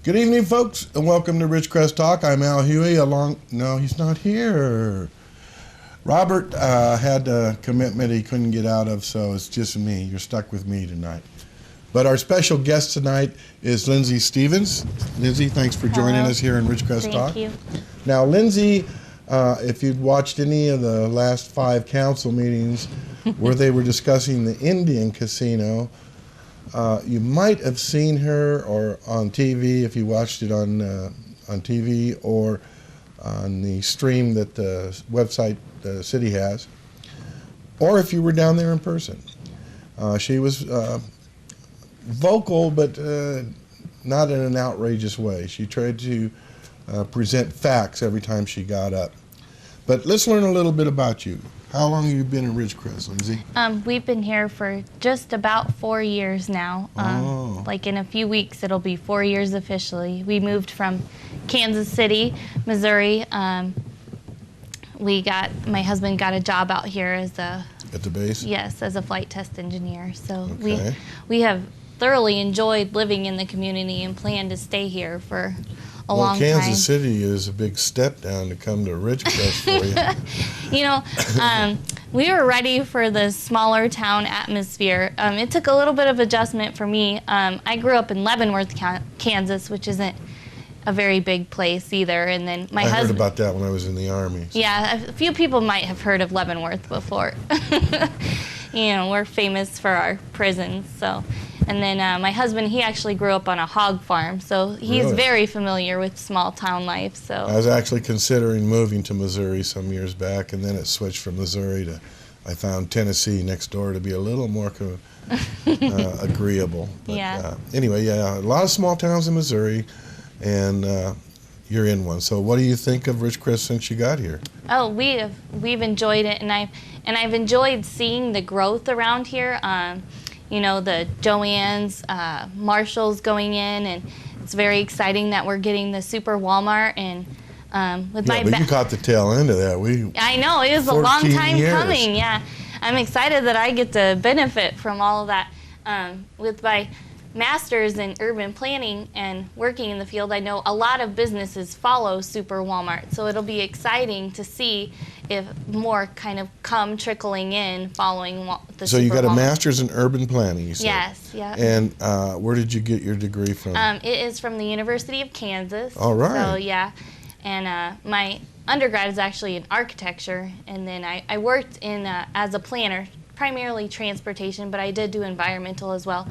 Good evening, folks, and welcome to Ridgecrest Talk. I'm Al Huey. No, he's not here. Robert had a commitment he couldn't get out of, so it's just me. You're stuck with me tonight. But our special guest tonight is Lindsey Stevens. Lindsey, thanks for joining us here in Ridgecrest Talk. Thank you. Now, Lindsey, if you'd watched any of the last 5 council meetings where they were discussing the Indian casino, you might have seen her or on TV if you watched it on TV or on the stream that the website the city has, or if you were down there in person. She was vocal, but not in an outrageous way. She tried to present facts every time she got up. But let's learn a little bit about you. How long have you been in Ridgecrest, Lindsey? We've been here for just about 4 years now. Like in a few weeks, it'll be 4 years officially. We moved from Kansas City, Missouri. My husband got a job out here as a... At the base? Yes, as a flight test engineer. So Okay. we have thoroughly enjoyed living in the community and plan to stay here for a long time. Well, Kansas City is a big step down to come to Ridgecrest for you. You know, we were ready for the smaller town atmosphere. It took a little bit of adjustment for me. I grew up in Leavenworth, Kansas, which isn't a very big place either. And then my husband... I heard about that when I was in the Army. So. Yeah, a few people might have heard of Leavenworth before. You know, we're famous for our prisons, so... And then my husband, he actually grew up on a hog farm, so he's Really? very familiar with small town life. So I was actually considering moving to Missouri some years back, and then it switched from Missouri to, I found Tennessee next door to be a little more agreeable. But, Yeah. Anyway, yeah, a lot of small towns in Missouri, and you're in one. So what do you think of Ridgecrest since you got here? Oh, we've enjoyed it, and I've enjoyed seeing the growth around here. You know, the Joann's, Marshall's going in, and it's very exciting that we're getting the Super Walmart. And with Yeah, but you caught the tail end of that. I know, it was a long 14 time years. coming. Yeah, I'm excited that I get to benefit from all of that. With my master's in urban planning and working in the field, I know a lot of businesses follow Super Walmart, so it'll be exciting to see if more kind of come trickling in following the So Super you got a Walmart. master's in urban planning, you said? Yes, yeah. And where did you get your degree from? It is from the University of Kansas. All right. So yeah, and my undergrad is actually in architecture, and then I worked in as a planner, primarily transportation, but I did do environmental as well,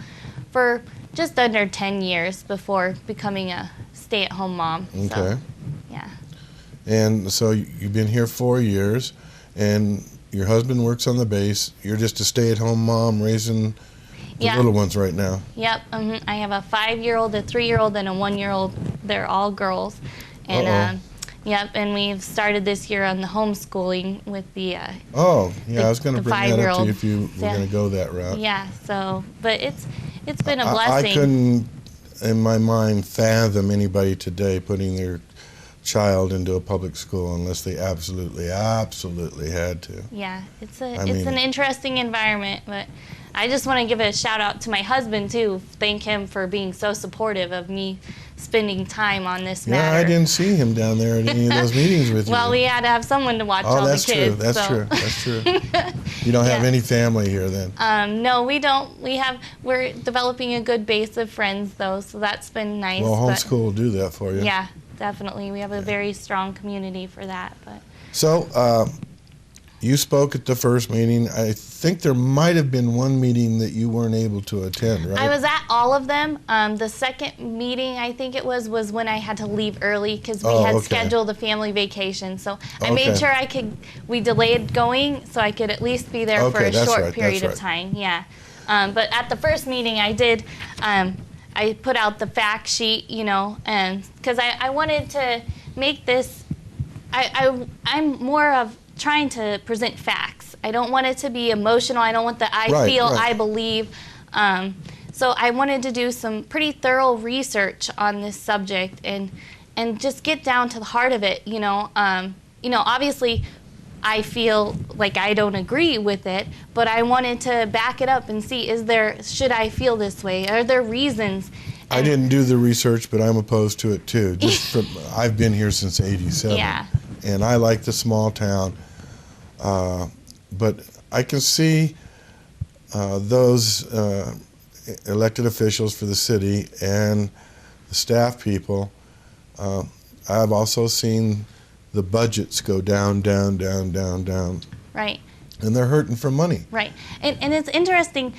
for just under 10 years before becoming a stay-at-home mom. Okay. So, yeah. And so you've been here 4 years, and your husband works on the base. You're just a stay-at-home mom raising the Yeah. little ones right now. Yep. I have a 5-year-old, a 3-year-old, and a 1-year-old. They're all girls. And yep. And we've started this year on the homeschooling with the. Oh, yeah. I was going to the bring that up to you 5-year-old. if you were going to go that route. Yeah. So, but it's been a I blessing. couldn't, in my mind, fathom anybody today putting their child into a public school unless they absolutely had to. Yeah, it's mean- an interesting environment, but I just want to give a shout out to my husband too. Thank him for being so supportive of me spending time on this Yeah, matter. I didn't see him down there at any of those meetings with you. Well, we had to have someone to watch all the that's kids. true. That's so. true. That's true. You don't have Yeah. any family here then? No, we don't. We're developing a good base of friends though, so that's been nice. Well, but- homeschool will do that for you. Yeah, definitely. We have a very strong community for that. But So, you spoke at the first meeting. I think there might have been one meeting that you weren't able to attend, right? I was at all of them. The second meeting, I think it was when I had to leave early because we had okay. scheduled a family vacation. So I Okay. made sure we delayed going so I could at least be there for Okay, a that's short right, period that's of time. Yeah. But at the first meeting, I did. I put out the fact sheet, you know, and because I wanted to make this. I'm more of trying to present facts. I don't want it to be emotional. I don't want the I Right, feel, right. I believe. So I wanted to do some pretty thorough research on this subject and just get down to the heart of it. You know, obviously I feel like I don't agree with it, but I wanted to back it up and see, should I feel this way? Are there reasons? I didn't do the research, but I'm opposed to it too. I've been here since '87, and I like the small town. But I can see those elected officials for the city and the staff people. I've also seen the budgets go down, down, down, down, down. Right. And they're hurting for money. Right. And it's interesting,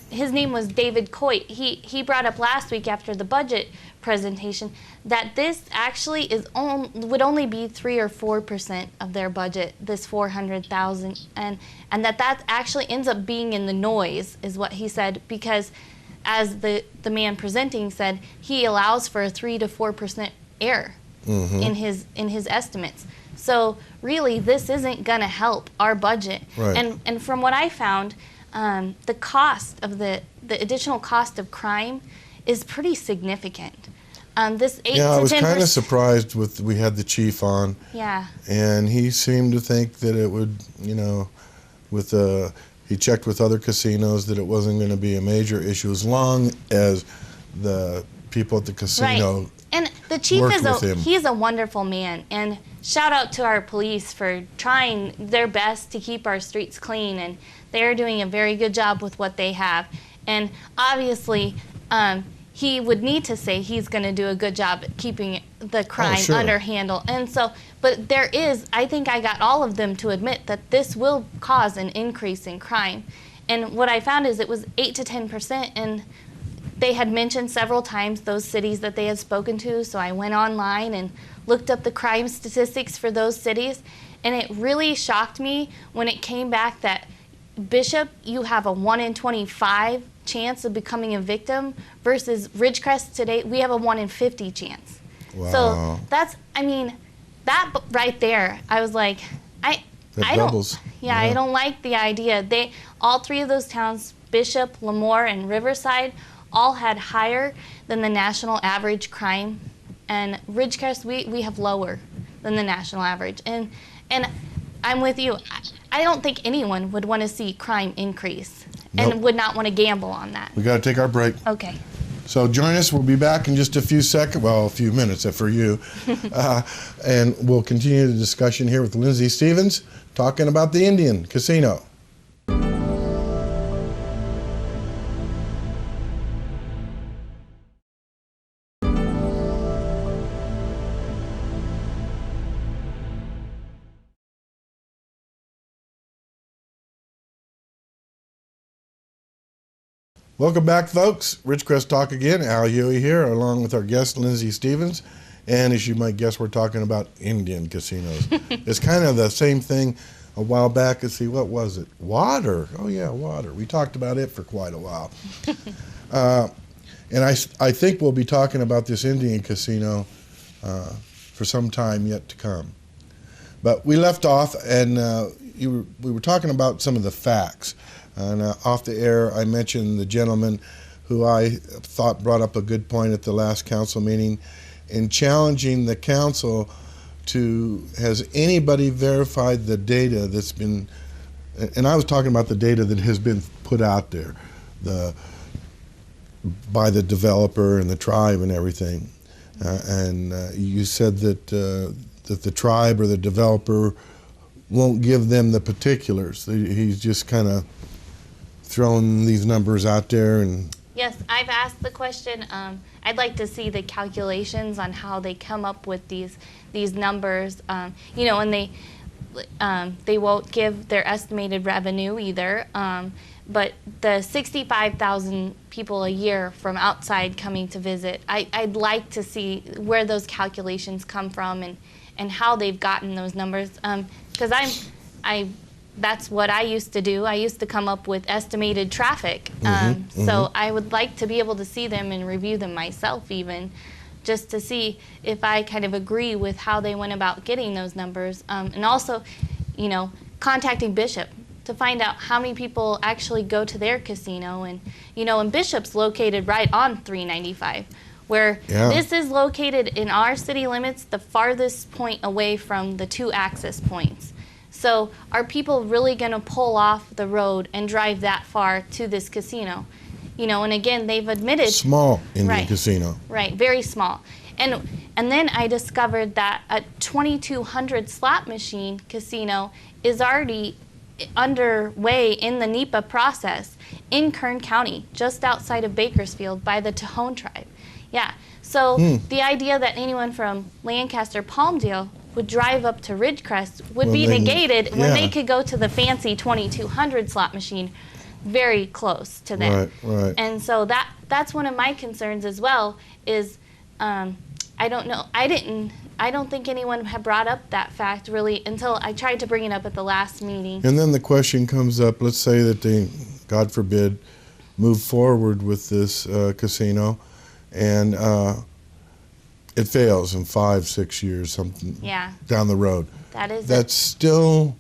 his name was David Coit. He brought up last week after the budget presentation that this actually would only be 3 or 4% of their budget, this $400,000, and that actually ends up being in the noise, is what he said, because as the man presenting said, he allows for a 3 to 4% error in his estimates. So really, this isn't going to help our budget. Right. And from what I found, the cost of the additional cost of crime is pretty significant. This 8 to 10%. Yeah, I was kind of surprised we had the chief on. Yeah. And he seemed to think that it would, he checked with other casinos that it wasn't going to be a major issue as long as the people at the casino. Right. And the chief he's a wonderful man, and shout out to our police for trying their best to keep our streets clean, and they're doing a very good job with what they have. And obviously, he would need to say he's going to do a good job at keeping the crime under handle. And so, but I think I got all of them to admit that this will cause an increase in crime. And what I found is it was 8 to 10%, and they had mentioned several times those cities that they had spoken to, so I went online and looked up the crime statistics for those cities, and it really shocked me when it came back that Bishop, you have a 1 in 25 chance of becoming a victim, versus Ridgecrest today, we have a 1 in 50 chance. Wow. So that right there, I was like, I don't like the idea. All 3 of those towns, Bishop, Lemoore, and Riverside, all had higher than the national average crime, and Ridgecrest, we have lower than the national average. And I'm with you. I don't think anyone would want to see crime increase and would not want to gamble on that. We got to take our break. Okay. So join us. We'll be back in just a few minutes for you. And we'll continue the discussion here with Lindsey Stevens talking about the Indian Casino. Welcome back, folks. Ridgecrest Talk again. Huey here, along with our guest, Lindsey Stevens. And as you might guess, we're talking about Indian casinos. It's kind of the same thing a while back. Let's see, what was it? Water. Oh, yeah, water. We talked about it for quite a while. And I think we'll be talking about this Indian casino for some time yet to come. But we left off, and we were talking about some of the facts. And off the air, I mentioned the gentleman who I thought brought up a good point at the last council meeting in challenging the council to, has anybody verified the data that's been, and I was talking about the data that has been put out there by the developer and the tribe and everything. And you said that the tribe or the developer won't give them the particulars. He's just kind of throwing these numbers out there. And yes, I've asked the question. I'd like to see the calculations on how they come up with these numbers. And they won't give their estimated revenue either. But the 65,000 people a year from outside coming to visit, I'd like to see where those calculations come from and how they've gotten those numbers. Because that's what I used to do. I used to come up with estimated traffic. So I would like to be able to see them and review them myself even, just to see if I kind of agree with how they went about getting those numbers. And also, contacting Bishop to find out how many people actually go to their casino. And Bishop's located right on 395, where this is located in our city limits, the farthest point away from the 2 access points. So are people really going to pull off the road and drive that far to this casino? and again, they've admitted Small Indian Right. casino. Right, very small. And then I discovered that a 2200 slot machine casino is already underway in the NEPA process in Kern County, just outside of Bakersfield by the Tohoe tribe. Yeah, so the idea that anyone from Lancaster, Palmdale would drive up to Ridgecrest would be negated when they could go to the fancy 2200 slot machine very close to them. Right, right. And so that's one of my concerns as well is I don't know. I don't think anyone had brought up that fact really until I tried to bring it up at the last meeting. And then the question comes up, let's say that they, God forbid, move forward with this casino and it fails in 5-6 years, something down the road. That's still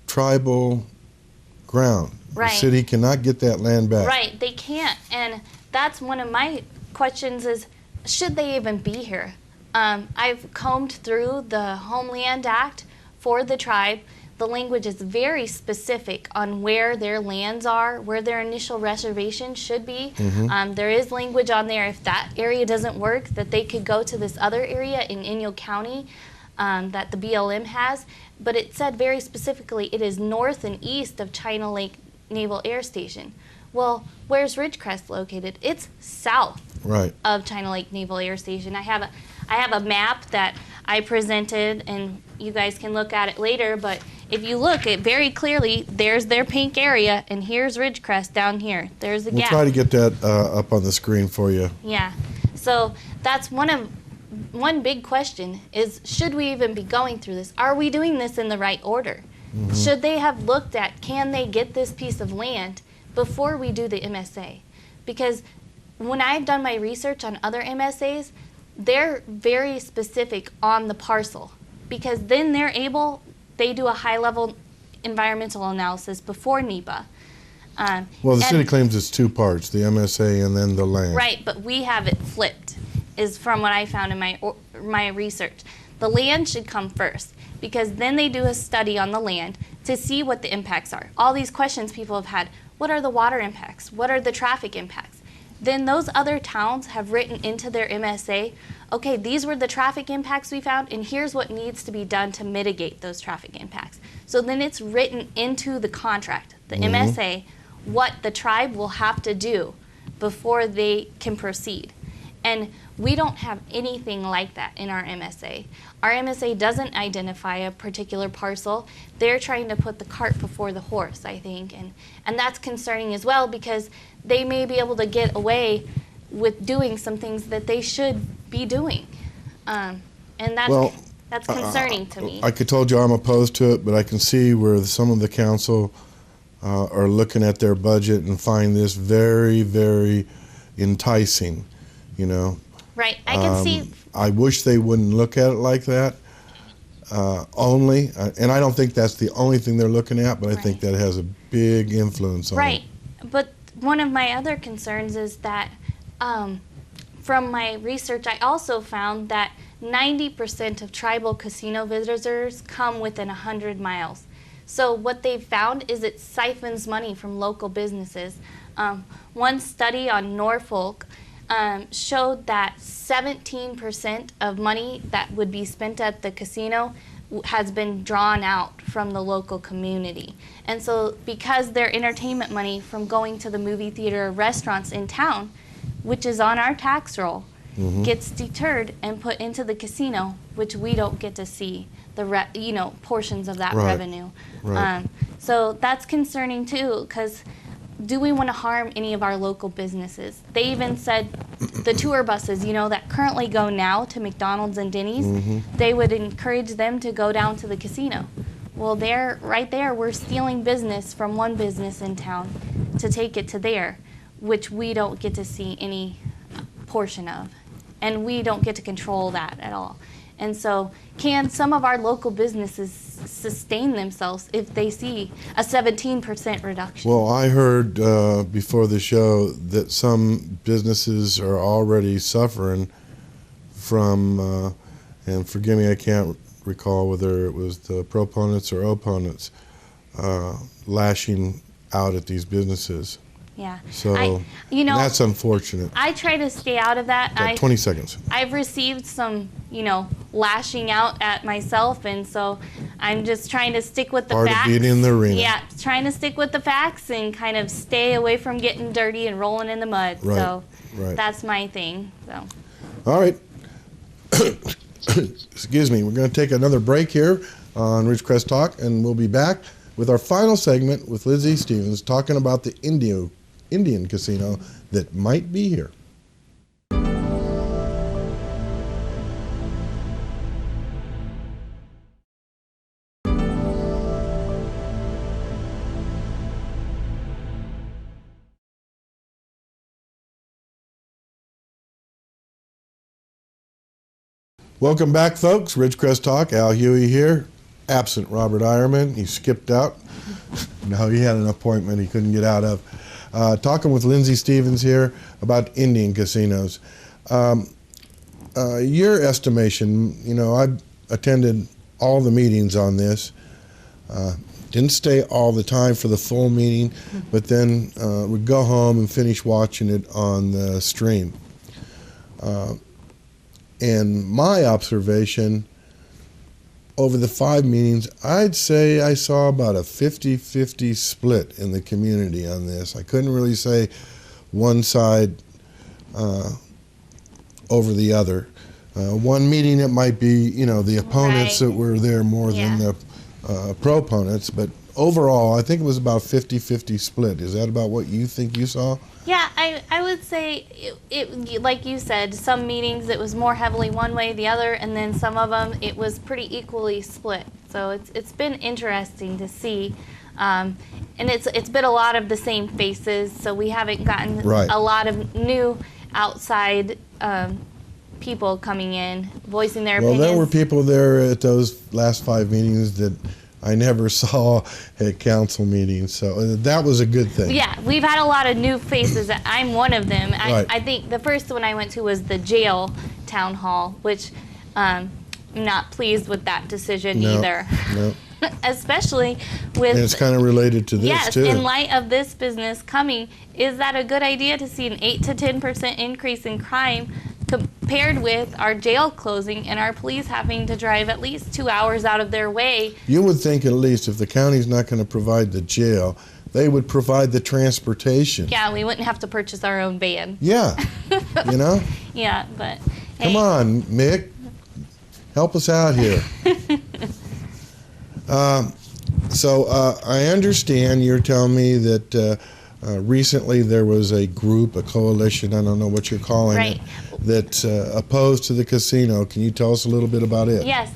tribal ground. Right. The city cannot get that land back. Right, they can't. And that's one of my questions is, should they even be here? I've combed through the Homeland Act for the tribe. The language is very specific on where their lands are, where their initial reservation should be. There is language on there if that area doesn't work, that they could go to this other area in Inyo County that the BLM has. But it said very specifically it is north and east of China Lake Naval Air Station. Well, where's Ridgecrest located? It's south of China Lake Naval Air Station. I have a map that I presented, and you guys can look at it later, but if you look at very clearly, there's their pink area, and here's Ridgecrest down here. There's the gap. We'll try to get that up on the screen for you. Yeah. So that's one big question is, should we even be going through this? Are we doing this in the right order? Should they have looked at, can they get this piece of land before we do the MSA? Because when I've done my research on other MSAs, they're very specific on the parcel, because then they do a high-level environmental analysis before NEPA. Well, the city claims it's two parts, the MSA and then the land. Right, but we have it flipped, is from what I found in my research. The land should come first, because then they do a study on the land to see what the impacts are. All these questions people have had, what are the water impacts? What are the traffic impacts? Then those other towns have written into their MSA, okay, these were the traffic impacts we found, and here's what needs to be done to mitigate those traffic impacts. So then it's written into the contract, the MSA, what the tribe will have to do before they can proceed. And we don't have anything like that in our MSA. Our MSA doesn't identify a particular parcel. They're trying to put the cart before the horse, I think. And that's concerning as well, because they may be able to get away with doing some things that they should be doing. And that's concerning to me. Like I told you, I'm opposed to it, but I can see where some of the council are looking at their budget and find this very, very enticing. Right, I can see. I wish they wouldn't look at it like that only, and I don't think that's the only thing they're looking at, but I think that has a big influence on it. Right, but one of my other concerns is that from my research, I also found that 90% of tribal casino visitors come within 100 miles. So what they've found is it siphons money from local businesses. One study on Norfolk showed that 17% of money that would be spent at the casino has been drawn out from the local community. And so because their entertainment money from going to the movie theater or restaurants in town, which is on our tax roll, gets deterred and put into the casino, which we don't get to see the portions of that revenue. Right. So that's concerning too, because do we want to harm any of our local businesses? They even said the tour buses, that currently go now to McDonald's and Denny's, they would encourage them to go down to the casino. Well, right there, we're stealing business from one business in town to take it to there, which we don't get to see any portion of. And we don't get to control that at all. And so can some of our local businesses sustain themselves if they see a 17% reduction? Well, I heard before the show that some businesses are already suffering from, and forgive me, I can't recall whether it was the proponents or opponents lashing out at these businesses. Yeah. So that's unfortunate. I try to stay out of that. Got 20 seconds. I've received some, lashing out at myself, and so I'm just trying to stick with the facts. Part of being in the arena. Yeah, trying to stick with the facts and kind of stay away from getting dirty and rolling in the mud. Right. So Right. that's my thing. So. All right. Excuse me. We're going to take another break here on Ridgecrest Talk, and we'll be back with our final segment with Lindsey Stevens talking about the Indian casino that might be here. Welcome back, folks. Ridgecrest Talk. Al Huey here. Absent Robert Ironman. He skipped out. No, he had an appointment he couldn't get out of. Talking with Lindsey Stevens here about Indian casinos. Your estimation, I've attended all the meetings on this. Didn't stay all the time for the full meeting, but then would go home and finish watching it on the stream. And my observation over the 5 meetings, I'd say I saw about a 50-50 split in the community on this. I couldn't really say one side over the other. One meeting it might be, the opponents that were there more than the proponents, but overall I think it was about 50-50 split. Is that about what you think you saw? Yeah, I would say it like you said, some meetings it was more heavily one way or the other, and then some of them it was pretty equally split. So it's been interesting to see, and it's been a lot of the same faces. So we haven't gotten a lot of new outside people coming in, voicing their opinions. Well, there were people there at those last 5 meetings that I never saw at council meetings, so that was a good thing. Yeah, we've had a lot of new faces. I'm one of them. I think the first one I went to was the jail town hall, which I'm not pleased with that decision either. No. Especially with... And it's kind of related to this, too. Yes, in light of this business coming, is that a good idea to see an 8 to 10% increase in crime compared with our jail closing and our police having to drive at least 2 hours out of their way? You would think at least if the county's not going to provide the jail, they would provide the transportation. Yeah, we wouldn't have to purchase our own van. Yeah, Yeah, but hey. Come on, Mick. Help us out here. So I understand you're telling me that recently there was a group, a coalition, I don't know what you're calling it, that's opposed to the casino. Can you tell us a little bit about it? Yes,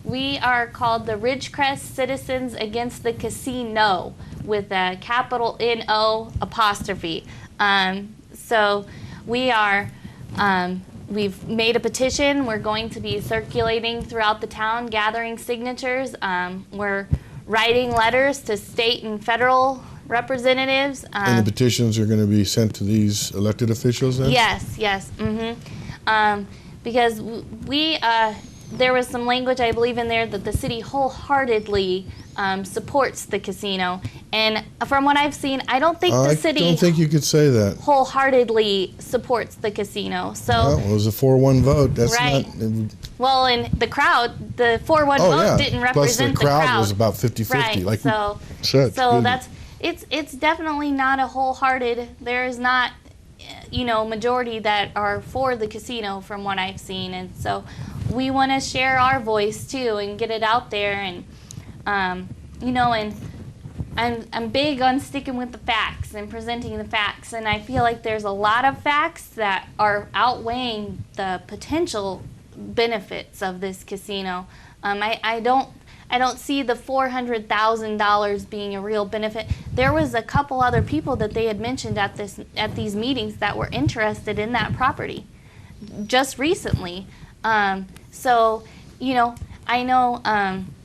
we are called the Ridgecrest Citizens Against the Casino with a capital N-O apostrophe. So we are, we've made a petition. We're going to be circulating throughout the town, gathering signatures. We're writing letters to state and federal representatives. And the petitions are going to be sent to these elected officials then? Yes. Because there was some language, I believe, in there that the city wholeheartedly supports the casino. And from what I've seen, I don't think the city... I don't think you could say that. ...wholeheartedly supports the casino. So well, it was a 4-1 vote. That's right. Not... Well, and the crowd, the 4-1 vote didn't represent the crowd. Plus the crowd was about 50-50. Right, like so that's... It's definitely not a wholehearted... There is not, majority that are for the casino from what I've seen. And so we want to share our voice, too, and get it out there. And, and I'm big on sticking with the facts and presenting the facts. And I feel like there's a lot of facts that are outweighing the potential benefits of this casino. I don't see the $400,000 being a real benefit. There was a couple other people that they had mentioned at these meetings that were interested in that property just recently. So, I know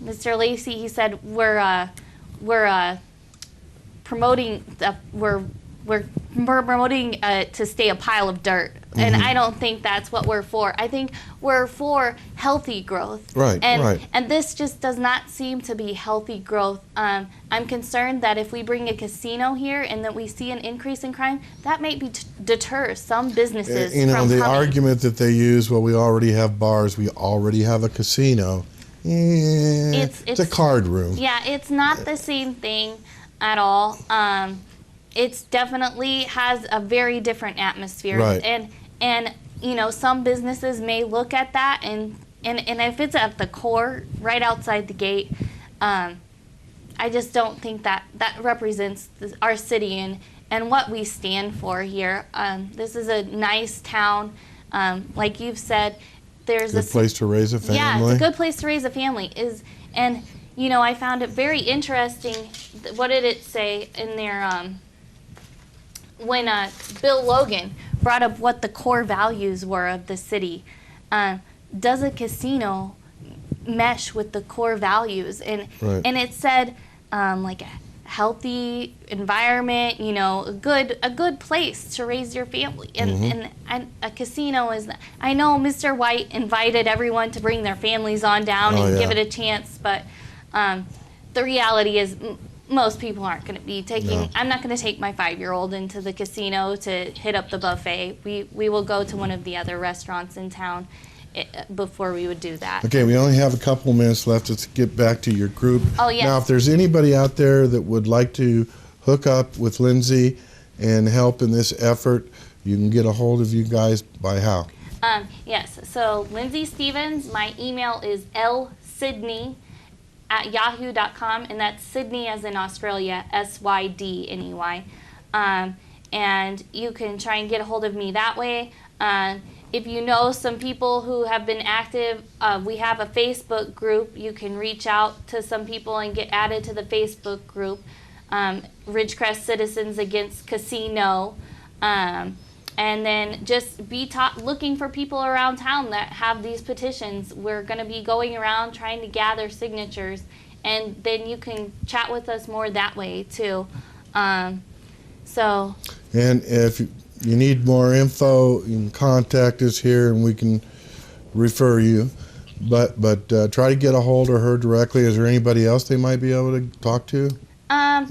Mr. Lacey, he said we're promoting, we're we're promoting to stay a pile of dirt. And I don't think that's what we're for. I think we're for healthy growth. Right, and, And this just does not seem to be healthy growth. I'm concerned that if we bring a casino here and that we see an increase in crime, that may deter some businesses You know, from the coming. argument that they use, well, we already have bars, we already have a casino. It's a card room. Yeah, it's not the same thing at all. It's definitely has a very different atmosphere. Right. And you know, some businesses may look at that and if it's at the core, right outside the gate, I just don't think that represents our city and what we stand for here. This is a nice town. Like you've said, there's good place to raise a family. Yeah, it's a good place to raise a family. And you know, I found it very interesting. What did it say in there? When Bill Logan brought up what the core values were of the city, does a casino mesh with the core values? And it said like a healthy environment, you know, a good place to raise your family. And a casino is. I know Mr. White invited everyone to bring their families on down and give it a chance, but the reality is. Most people aren't going to be taking. No. I'm not going to take my 5-year-old into the casino to hit up the buffet. We will go to one of the other restaurants in town before we would do that. Okay, we only have a couple minutes left. Let's get back to your group. Oh, yes. Now, if there's anybody out there that would like to hook up with Lindsey and help in this effort, you can get a hold of you guys by how? Yes. So Lindsey Stevens. My email is lsydney@yahoo.com, and that's Sydney as in Australia, SYDNEY. And you can try and get a hold of me that way. If you know some people who have been active, we have a Facebook group. You can reach out to some people and get added to the Facebook group, Ridgecrest Citizens Against Casino. And then just be looking for people around town that have these petitions. We're going to be going around trying to gather signatures, and then you can chat with us more that way too. And if you need more info, you can contact us here, and we can refer you. But try to get a hold of her directly. Is there anybody else they might be able to talk to?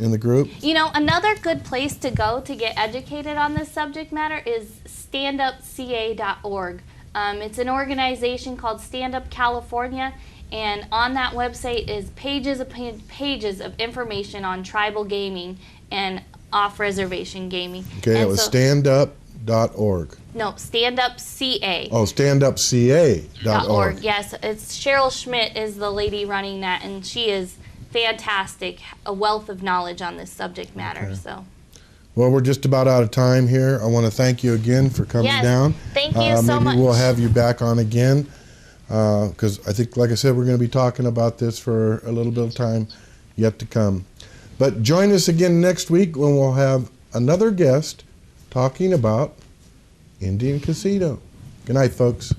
In the group? You know, another good place to go to get educated on this subject matter is standupca.org. It's an organization called Stand Up California, and on that website is pages of information on tribal gaming and off-reservation gaming. Okay, it was standup.org. No, standupca. Oh, standupca.org. Yes, it's Cheryl Schmidt is the lady running that, and she is fantastic, a wealth of knowledge on this subject matter. Okay. So, well, we're just about out of time here. I want to thank you again for coming down. Thank you so much. Maybe we'll have you back on again because I think, like I said, we're going to be talking about this for a little bit of time yet to come. But join us again next week when we'll have another guest talking about Indian Casino. Good night, folks.